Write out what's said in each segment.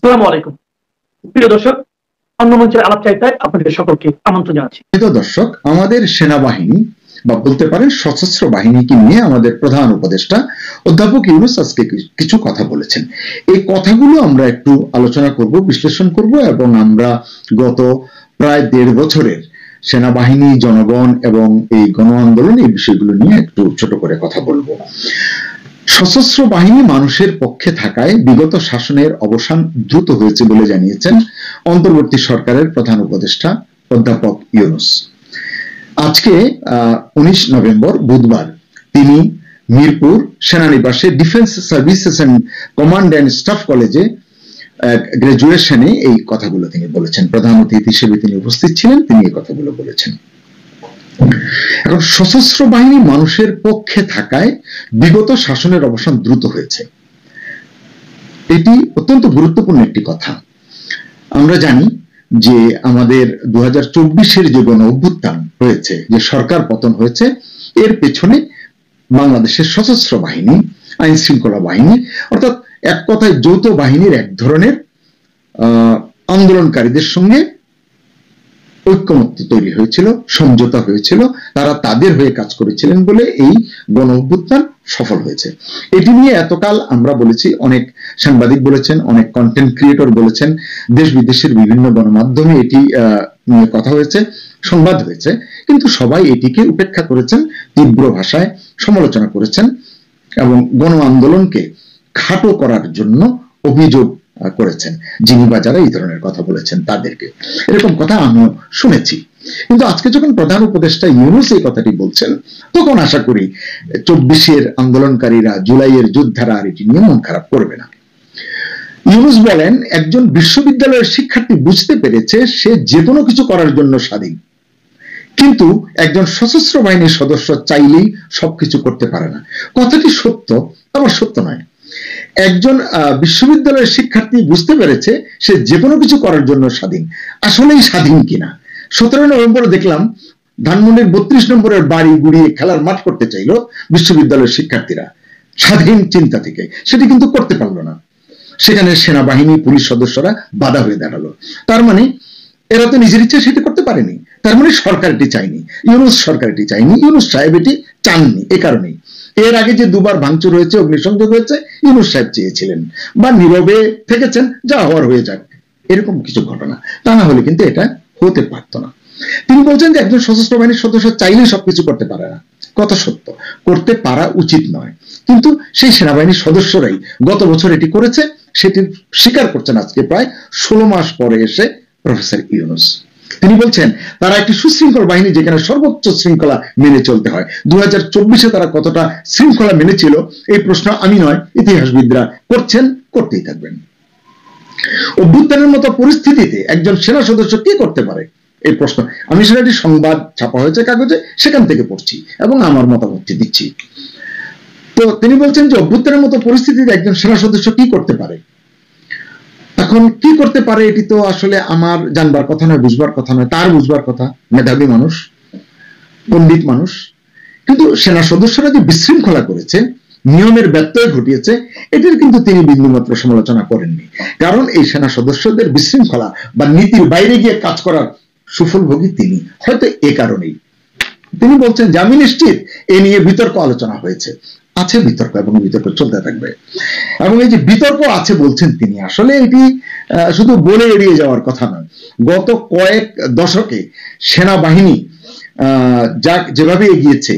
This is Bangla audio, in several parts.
আসসালামু আলাইকুম প্রিয় দর্শক, অন্য মঞ্চের আলাপচারিতায় আপনাদের সকলকে আমন্ত্রণ জানাচ্ছি। প্রিয় দর্শক, আমাদের সেনাবাহিনী বা বলতে পারেন সশস্ত্র বাহিনীকে নিয়ে আমাদের প্রধান উপদেষ্টা অধ্যাপক ইউনূস আজকে কিছু কথা বলেছেন। এই কথাগুলো আমরা একটু আলোচনা করব, বিশ্লেষণ করব এবং আমরা গত প্রায় 1.5 বছরের সেনাবাহিনী, জনগণ এবং এই গণ আন্দোলন, এই বিষয়গুলো নিয়ে একটু ছোট করে কথা বলবো। সশস্ত্র বাহিনী মানুষের পক্ষে থাকায় বিগত শাসনের অবসান দ্রুত হয়েছে বলে জানিয়েছেন অন্তর্বর্তী সরকারের প্রধান উপদেষ্টা অধ্যাপক ইউনূস। আজকে 19 নভেম্বর বুধবার তিনি মিরপুর সেনানিবাসে defence services and command and staff কলেজে গ্রাজুয়েশনে এই কথাগুলো তিনি বলেছেন। প্রধান অতিথি হিসেবে তিনি উপস্থিত ছিলেন, তিনি এই কথাগুলো বলেছেন। এখন সশস্ত্র বাহিনী মানুষের পক্ষে থাকায় বিগত শাসনের অবসান দ্রুত হয়েছে, এটি অত্যন্ত গুরুত্বপূর্ণ একটি কথা। আমরা জানি যে আমাদের 2024-এর যে গণ অভ্যুত্থান হয়েছে, যে সরকার পতন হয়েছে, এর পেছনে বাংলাদেশের সশস্ত্র বাহিনী, আইন শৃঙ্খলা বাহিনী, অর্থাৎ এক কথায় যৌথ বাহিনীর এক ধরনের আন্দোলনকারীদের সঙ্গে ঐক্যমত্য তৈরি হয়েছিল, সমঝোতা হয়েছিল, তারা তাদের হয়ে কাজ করেছিলেন বলে এই গণ অভ্যুত্থান সফল হয়েছে। এটি নিয়ে এতকাল আমরা বলেছি, অনেক সাংবাদিক বলেছেন, অনেক কন্টেন্ট ক্রিয়েটর বলেছেন, দেশ বিদেশের বিভিন্ন গণমাধ্যমে এটি নিয়ে কথা হয়েছে, সংবাদ হয়েছে, কিন্তু সবাই এটিকে উপেক্ষা করেছেন, তীব্র ভাষায় সমালোচনা করেছেন এবং গণ আন্দোলনকে খাটো করার জন্য অভিযোগ করেছেন যিনি বা যারা এই ধরনের কথা বলেছেন তাদেরকে। এরকম কথা আমিও শুনেছি, কিন্তু আজকে যখন প্রধান উপদেষ্টা ইউনূস এই কথাটি বলছেন, তখন আশা করি 24-এর আন্দোলনকারীরা, জুলাইয়ের যোদ্ধারা আর এটি নিয়ে মন খারাপ করবে না। ইউনূস বলেন, একজন বিশ্ববিদ্যালয়ের শিক্ষার্থী বুঝতে পেরেছে সে যে কোনো কিছু করার জন্য স্বাধীন, কিন্তু একজন সশস্ত্র বাহিনীর সদস্য চাইলেই সবকিছু করতে পারে না। কথাটি সত্য, আবার সত্য নয়। একজন বিশ্ববিদ্যালয়ের শিক্ষার্থী বুঝতে পেরেছে সে যে কোনো কিছু করার জন্য স্বাধীন। আসলেই স্বাধীন কিনা? 17 নভেম্বর দেখলাম ধানমন্ডির 32 নম্বরের বাড়ি গুড়িয়ে খেলার মাঠ করতে চাইল বিশ্ববিদ্যালয়ের শিক্ষার্থীরা স্বাধীন চিন্তা থেকে, সেটি কিন্তু করতে পারলো না। সেখানে সেনাবাহিনী, পুলিশ সদস্যরা বাধা হয়ে দাঁড়ালো। তার মানে এরা তো নিজের ইচ্ছা সেটি করতে পারেনি, তার মানে সরকার এটি চায়নি, ইউনূস সরকার এটি চায়নি, ইউনূস সাহেব এটি চাননি। এ কারণেই এর আগে যে 2 বার ভাঙচুর হয়েছে, অগ্নিসংযোগ হয়েছে, ইউনূস সাহেব চেয়েছিলেন বা নীরবে থেকেছেন, যা হওয়ার হয়ে যাক, এরকম কিছু ঘটনা। তা না হলে কিন্তু এটা হতে পারত না। তিনি বলছেন যে একজন সশস্ত্র বাহিনীর সদস্য চাইলে সবকিছু করতে পারে না। কথা সত্য, করতে পারা উচিত নয়, কিন্তু সেই সেনাবাহিনীর সদস্যরাই গত বছর এটি করেছে, সেটি স্বীকার করছেন আজকে প্রায় 16 মাস পরে এসে প্রফেসর ইউনূস। তিনি বলছেন তারা একটি সুশৃঙ্খল বাহিনী, যেখানে সর্বোচ্চ শৃঙ্খলা মেনে চলতে হয়। 2024-এ তারা কতটা শৃঙ্খলা মেনেছিল এই প্রশ্ন আমি নয়, ইতিহাসবিদরা করছেন, করতেই থাকবেন। অভ্যুত্থানের মতো পরিস্থিতিতে একজন সেনা সদস্য কি করতে পারে এই প্রশ্ন, আমি সেটা সংবাদ ছাপা হয়েছে কাগজে, সেখান থেকে পড়ছি এবং আমার মতামত দিচ্ছি। তো তিনি বলছেন যে অভ্যুত্থানের মতো পরিস্থিতিতে একজন সেনা সদস্য কি করতে পারে। এখন কি করতে পারে এটি তো আসলে আমার জানবার কথা নয়, বুঝবার কথা নয়, তার বুঝবার কথা। মেধাবী মানুষ, পণ্ডিত মানুষ। কিন্তু সেনা সদস্যরা যে বিশৃঙ্খলা করেছে, নিয়মের ব্যত্যয় ঘটিয়েছে, এটির কিন্তু তিনি বিন্দুমাত্র সমালোচনা করেননি। কারণ এই সেনা সদস্যদের বিশৃঙ্খলা বা নীতির বাইরে গিয়ে কাজ করার সুফলভোগী তিনি, হয়তো এ কারণেই। তিনি বলছেন যে আমি নিশ্চিত এ নিয়ে বিতর্ক আলোচনা হয়েছে, আছে বিতর্ক এবং বিতর্ক চলতে থাকবে। এবং এই যে বিতর্ক আছে বলছেন তিনি, আসলে এটি শুধু বলে এড়িয়ে যাওয়ার কথা নয়। গত কয়েক দশকে সেনাবাহিনী যেভাবে এগিয়েছে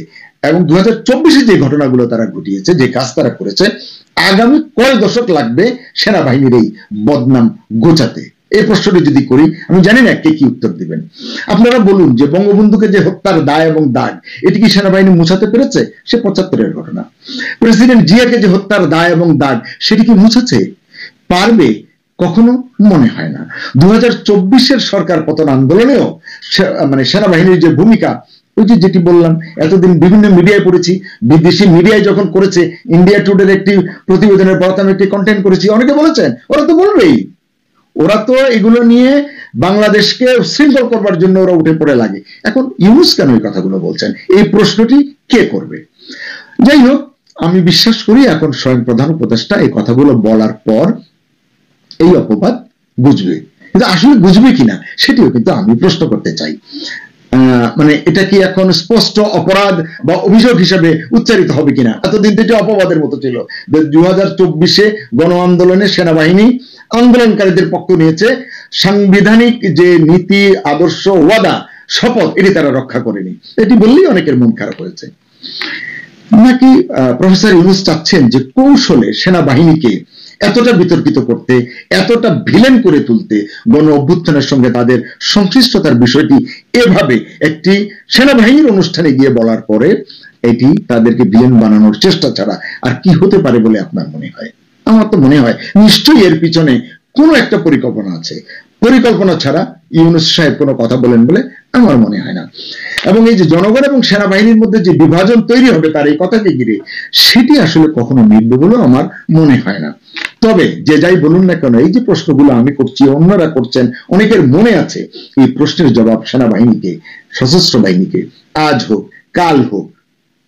এবং 2024-এ যে ঘটনাগুলো তারা ঘটিয়েছে, যে কাজ তারা করেছে, আগামী কয়েক দশক লাগবে সেনাবাহিনীর এই বদনাম গোছাতে। এই প্রশ্নটি যদি করি, আমি জানি না কে কি উত্তর দিবেন। আপনারা বলুন যে বঙ্গবন্ধুকে যে হত্যার দায় এবং দাগ, এটি কি সেনাবাহিনী মুছাতে পেরেছে? সে 75-এর ঘটনা। প্রেসিডেন্ট জিয়াকে যে হত্যার দায় এবং দাগ, সেটি কি মুছেছে? পারবে? কখনো মনে হয় না। 2024-এর সরকার পতন আন্দোলনেও মানে সেনাবাহিনীর যে ভূমিকা, ওই যে যেটি বললাম, এতদিন বিভিন্ন মিডিয়ায় পড়েছি, বিদেশি মিডিয়ায় যখন করেছে, ইন্ডিয়া টুডের একটি প্রতিবেদনের পর আমি একটি কন্টেন্ট করেছি, অনেকে বলেছেন ওরা তো বলবেই, ওরা তো এগুলো নিয়ে বাংলাদেশকে শৃঙ্খল করবার জন্য ওরা উঠে পড়ে লাগে। এখন ইউনূস কেন এই কথাগুলো বলছেন, এই প্রশ্নটি কে করবে? যাই হোক, আমি বিশ্বাস করি এখন স্বয়ং প্রধান উপদেষ্টা এই কথাগুলো বলার পর এই অপবাদ গুজবে, কিন্তু আসলে গুজবে কিনা সেটিও কিন্তু আমি প্রশ্ন করতে চাই। মানে এটা কি এখন স্পষ্ট অপরাধ বা অভিযোগ হিসেবে উচ্চারিত হবে কিনা? এতদিন তো অপবাদের মতো ছিল। 2024 গণ আন্দোলনে সেনাবাহিনী আন্দোলনকারীদের পক্ষ নিয়েছে, সাংবিধানিক যে নীতি আদর্শ ওয়াদা শপথ এটি তারা রক্ষা করেনি, এটি বললেই অনেকের মন খারাপ হয়েছে। নাকি প্রফেসর ইউনূস চাচ্ছেন যে কৌশলে সেনাবাহিনীকে এতটা বিতর্কিত করতে, এতটা ভিলেন করে তুলতে, গণ অভ্যুত্থানের সঙ্গে তাদের সংশ্লিষ্টতার বিষয়টি এভাবে একটি সেনাবাহিনীর অনুষ্ঠানে গিয়ে বলার পরে এটি তাদেরকে ভিলেন বানানোর চেষ্টা ছাড়া আর কি হতে পারে বলে আপনার মনে হয়? আমার তো মনে হয় নিশ্চয়ই এর পিছনে কোনো একটা পরিকল্পনা আছে। পরিকল্পনা ছাড়া ইউনূস সাহেব কোনো কথা বলেন বলে আমার মনে হয় না। এবং এই যে জনগণ এবং সেনাবাহিনীর মধ্যে যে বিভাজন তৈরি হবে তার এই কথাকে ঘিরে, সেটি আসলে কখনো মিলবে বলে আমার মনে হয় না। তবে যে যাই বলুন না কেন, এই যে প্রশ্নগুলো আমি করছি, অন্যরা করছেন, অনেকের মনে আছে, এই প্রশ্নের জবাব সেনাবাহিনীকে, সশস্ত্র বাহিনীকে আজ হোক, কাল হোক,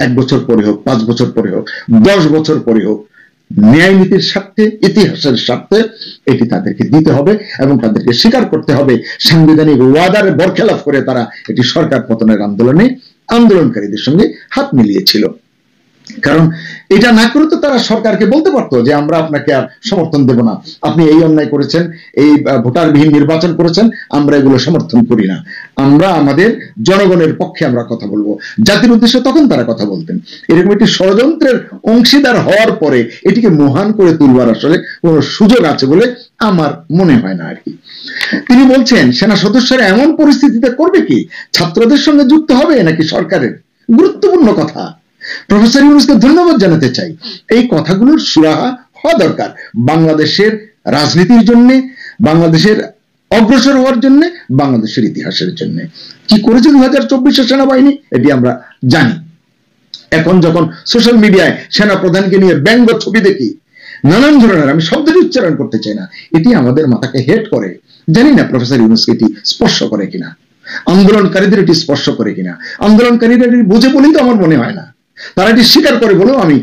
1 বছর পরে হোক, 5 বছর পরে হোক, 10 বছর পরে হোক, ন্যায় নীতির স্বার্থে, ইতিহাসের স্বার্থে এটি তাদেরকে দিতে হবে এবং তাদেরকে স্বীকার করতে হবে সাংবিধানিক ওয়াদার বরখেলাপ করে তারা এটি সরকার পতনের আন্দোলনে আন্দোলনকারীদের সঙ্গে হাত মিলিয়েছিল। কারণ এটা না করে তো তারা সরকারকে বলতে পারতো যে আমরা আপনাকে আর সমর্থন দেব না, আপনি এই অন্যায় করেছেন, এই ভোটারবিহীন নির্বাচন করেছেন, আমরা এগুলো সমর্থন করি না, আমরা আমাদের জনগণের পক্ষে আমরা কথা বলবো, জাতির উদ্দেশ্যে তখন তারা কথা বলতেন। এরকম একটি ষড়যন্ত্রের অংশীদার হওয়ার পরে এটিকে মহান করে তুলবার আসলে কোনো সুযোগ আছে বলে আমার মনে হয় না আর কি। তিনি বলছেন সেনা সদস্যরা এমন পরিস্থিতিতে করবে কি, ছাত্রদের সঙ্গে যুক্ত হবে নাকি সরকারের? গুরুত্বপূর্ণ কথা। প্রফেসর ইউনূসকে ধন্যবাদ জানাতে চাই। এই কথাগুলোর সুরাহা হওয়া দরকার বাংলাদেশের রাজনীতির জন্য, বাংলাদেশের অগ্রসর হওয়ার জন্য, বাংলাদেশের ইতিহাসের জন্য। কি করেছে 2024 সেনাবাহিনী এটি আমরা জানি। এখন যখন সোশ্যাল মিডিয়ায় সেনা প্রধানকে নিয়ে ব্যঙ্গ ছবি দেখি, নানান ধরনের, আমি শব্দটি উচ্চারণ করতে চাই না, এটি আমাদের মাথাকে হেট করে। জানি না প্রফেসর ইউনূসকে এটি স্পর্শ করে কিনা, আন্দোলনকারীদের এটি স্পর্শ করে কিনা। আন্দোলনকারীরা এটি বুঝে বলেই তো আমার মনে হয় না, তারা এটি স্বীকার করে বলেও আমি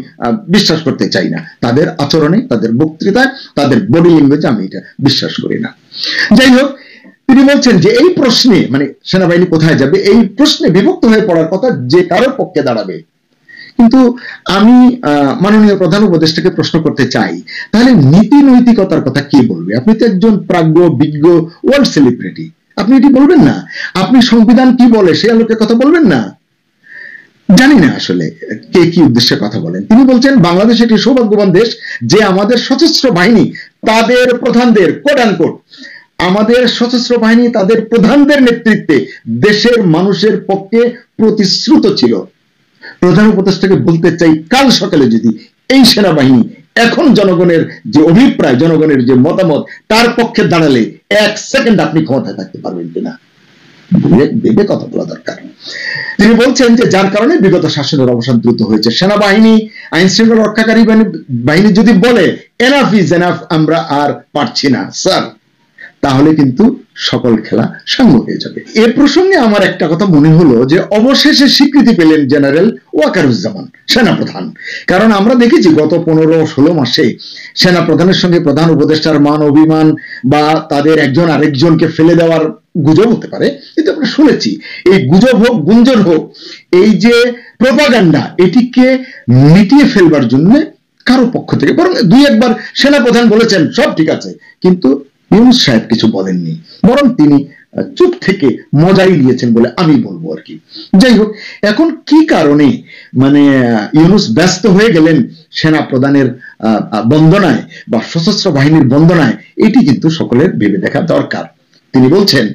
বিশ্বাস করতে চাই না। তাদের আচরণে, তাদের বক্তৃতায়, তাদের বডি ল্যাঙ্গুয়েজে আমি এটা বিশ্বাস করি না। যাই হোক, তিনি বলছেন যে এই প্রশ্নে, মানে সেনাবাহিনী কোথায় যাবে, এই প্রশ্নে বিভক্ত হয়ে পড়ার কথা যে কারোর পক্ষে দাঁড়াবে। কিন্তু আমি মাননীয় প্রধান উপদেষ্টাকে প্রশ্ন করতে চাই, তাহলে নীতি নৈতিকতার কথা কে বলবে? আপনি তো একজন প্রাজ্ঞ, বিজ্ঞ, ওয়ার্ল্ড সেলিব্রিটি, আপনি এটি বলবেন না? আপনি সংবিধান কি বলে সে আলোকে কথা বলবেন না? জানি না আসলে কে কি উদ্দেশ্যে কথা বলেন। তিনি বলছেন বাংলাদেশ একটি সৌভাগ্যবান দেশ যে আমাদের সশস্ত্র বাহিনী তাদের প্রধানদের, কোট আনকোট, আমাদের সশস্ত্র বাহিনী তাদের প্রধানদের নেতৃত্বে দেশের মানুষের পক্ষে প্রতিশ্রুত ছিল। প্রধান উপদেষ্টাকে বলতে চাই, কাল সকালে যদি এই সেনাবাহিনী এখন জনগণের যে অভিপ্রায়, জনগণের যে মতামত তার পক্ষে দাঁড়ালে 1 সেকেন্ড আপনি ক্ষমতায় থাকতে পারবেন কিনা, ভেবে কথা বলা দরকার। তিনি বলছেন যে যার কারণে বিগত শাসনের অবসান দ্রুত হয়েছে। সেনাবাহিনী, আইন শৃঙ্খলা রক্ষাকারী বাহিনী যদি বলে এনাফ ইজ এনাফ, আমরা আর পারছি না স্যার, তাহলে কিন্তু সকল খেলা সাঙ্গ হয়ে যাবে। এ প্রসঙ্গে আমার একটা কথা মনে হলো যে অবশেষে স্বীকৃতি পেলেন জেনারেল ওয়াকারুজ্জামান, সেনাপ্রধান। কারণ আমরা দেখেছি গত 15-16 মাসে সেনাপ্রধানের সঙ্গে প্রধান উপদেষ্টার মান অভিমান বা তাদের একজন আরেকজনকে ফেলে দেওয়ার গুজব হতে পারে, কিন্তু আমরা শুনেছি। এই গুজব হোক, গুঞ্জন হোক, এই যে প্রোপাগান্ডা, এটিকে মিটিয়ে ফেলবার জন্য কারো পক্ষ থেকে, বরং 2-1 বার সেনাপ্রধান বলেছেন সব ঠিক আছে, কিন্তু ইউনূস সাহেব কিছু বলেননি, বরং তিনি চুপ থেকে মজাই নিয়েছেন বলে আমি বলবো আর কি। যাই হোক, এখন কি কারণে মানে ইউনূস ব্যস্ত হয়ে গেলেন সেনা প্রধানের বন্দনায় বা সশস্ত্র বাহিনীর বন্দনায়, এটি কিন্তু সকলের ভেবে দেখা দরকার। তিনি বলছেন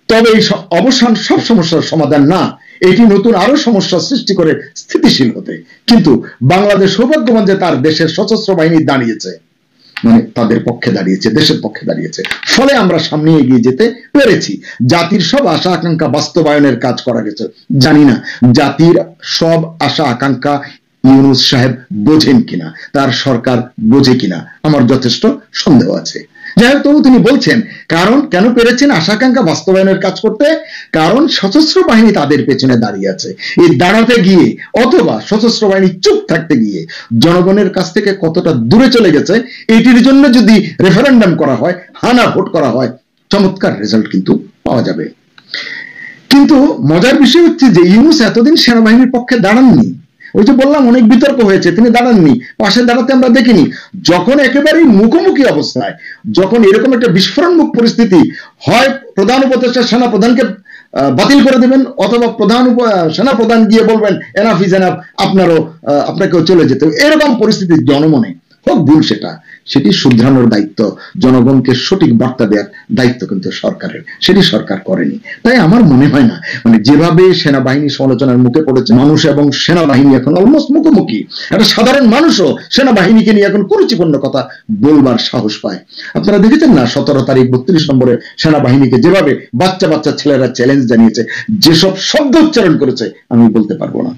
তবে এই অবসান সব সমস্যার সমাধান না, এটি নতুন আরো সমস্যা সৃষ্টি করে স্থিতিশীল হতে। কিন্তু বাংলাদেশ সৌভাগ্যবান যে তার দেশের সশস্ত্র বাহিনী দাঁড়িয়েছে, মানে তাদের পক্ষে দাঁড়িয়েছে, দেশের পক্ষে দাঁড়িয়েছে, ফলে আমরা সামনে এগিয়ে যেতে পেরেছি। জাতির সব আশা আকাঙ্ক্ষা বাস্তবায়নের কাজ করা গেছে। জানি না জাতির সব আশা আকাঙ্ক্ষা ইউনূস সাহেব বোঝেন কিনা, তার সরকার বোঝে কিনা, আমার যথেষ্ট সন্দেহ আছে। যাই হোক, তবু তিনি বলছেন কারণ কেন পেরেছেন আশা আকাঙ্ক্ষা বাস্তবায়নের কাজ করতে, কারণ সশস্ত্র বাহিনী তাদের পেছনে দাঁড়িয়ে আছে। এই দাঁড়াতে গিয়ে অথবা সশস্ত্র বাহিনী চুপ থাকতে গিয়ে জনগণের কাছ থেকে কতটা দূরে চলে গেছে, এটির জন্য যদি রেফারেন্ডাম করা হয়, হানা ভোট করা হয়, চমৎকার রেজাল্ট কিন্তু পাওয়া যাবে। কিন্তু মজার বিষয় হচ্ছে যে ইউনূস এতদিন সেনাবাহিনীর পক্ষে দাঁড়াননি। ওই যে বললাম অনেক বিতর্ক হয়েছে, তিনি দাঁড়াননি, পাশে দাঁড়াতে আমরা দেখিনি। যখন একেবারেই মুখোমুখি অবস্থায়, যখন এরকম একটা বিস্ফোরণমুখ পরিস্থিতি হয়, প্রধান উপদেষ্টা সেনা প্রধানকে বাতিল করে দেবেন, অথবা সেনা প্রধান গিয়ে বলবেন এনাফ ইজ এনাফ, আপনাকেও চলে যেতে, এরকম পরিস্থিতি জনমনে হোক ভুল সেটি শুধরানোর দায়িত্ব, জনগণকে সঠিক বার্তা দেওয়ার দায়িত্ব কিন্তু সরকারের, সেটি সরকার করেনি। তাই আমার মনে হয় না, মানে যেভাবে সেনাবাহিনী সমালোচনার মুখে পড়েছে, মানুষ এবং সেনাবাহিনী এখন অলমোস্ট মুখোমুখি, একটা সাধারণ মানুষও সেনাবাহিনীকে নিয়ে এখন কুরুচিপূর্ণ কথা বলবার সাহস পায়। আপনারা দেখেছেন না 17 তারিখ 32 নম্বরে সেনাবাহিনীকে যেভাবে বাচ্চা বাচ্চা ছেলেরা চ্যালেঞ্জ জানিয়েছে, যেসব শব্দ উচ্চারণ করেছে আমি বলতে পারবো না,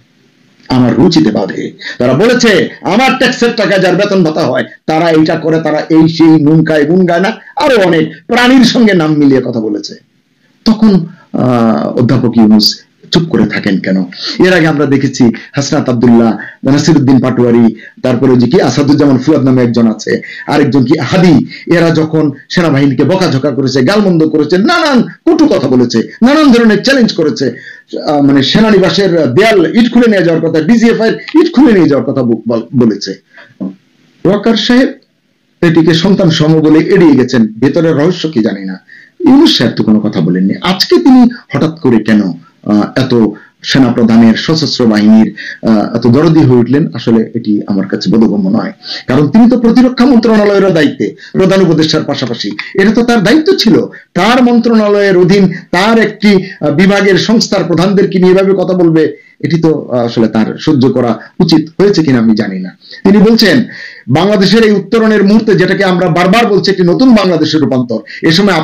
আমার রুচিতে বাধে। তারা বলেছে আমার ট্যাক্সের টাকা যার বেতন ভাতা হয় তারা এইটা করে, তারা এই সেই নুন খায় গুণ গায় না, আরো অনেক প্রাণীর সঙ্গে নাম মিলিয়ে কথা বলেছে। তখন অধ্যাপক ইউনূস চুপ করে থাকেন কেন? এর আগে আমরা দেখেছি হাসনাত আব্দুল্লাহ, নাসিরউদ্দিন পাটোয়ারি, তারপরে যে কি আসাদুজ্জামান ফুয়াদ নামে একজন আছে, আরেকজন কি হাদি, এরা যখন সেনাবাহিনীকে বকাঝকা করেছে, গালমন্দ করেছে, নানান কটু কথা বলেছে, নানান ধরনের চ্যালেঞ্জ করেছে, মানে সেনানিবাসের দেয়াল ইট খুলে নিয়ে যাওয়ার কথা, ডিজিএফ এর ইট খুলে নিয়ে যাওয়ার কথা বলেছে, ওয়াকার সাহেব এটিকে সন্তান সম বলে এড়িয়ে গেছেন। ভেতরের রহস্য কি জানি না। ইউনূস সাহেব তো কোনো কথা বলেননি। আজকে তিনি হঠাৎ করে কেন এত সেনাপ্রধানের, সশস্ত্র বাহিনীর এত দরদি হয়ে উঠলেন, আসলে এটি আমার কাছে বোধগম্য নয়। কারণ তিনি তো প্রতিরক্ষা মন্ত্রণালয়ের দায়িত্বে, প্রধান উপদেষ্টার পাশাপাশি এটা তো তার দায়িত্ব ছিল। তার মন্ত্রণালয়ের অধীন তার একটি বিভাগের সংস্থার প্রধানদেরকে নিয়ে এভাবে কথা বলবে, এটি তো আসলে তার সহ্য করা উচিত হয়েছে কিনা আমি জানি না। তিনি বলছেন বাংলাদেশের এই উত্তরণের মুহূর্তে, যেটাকে আমরা বারবার বলছি একটি নতুন বাংলাদেশের রূপান্তর, এ সময়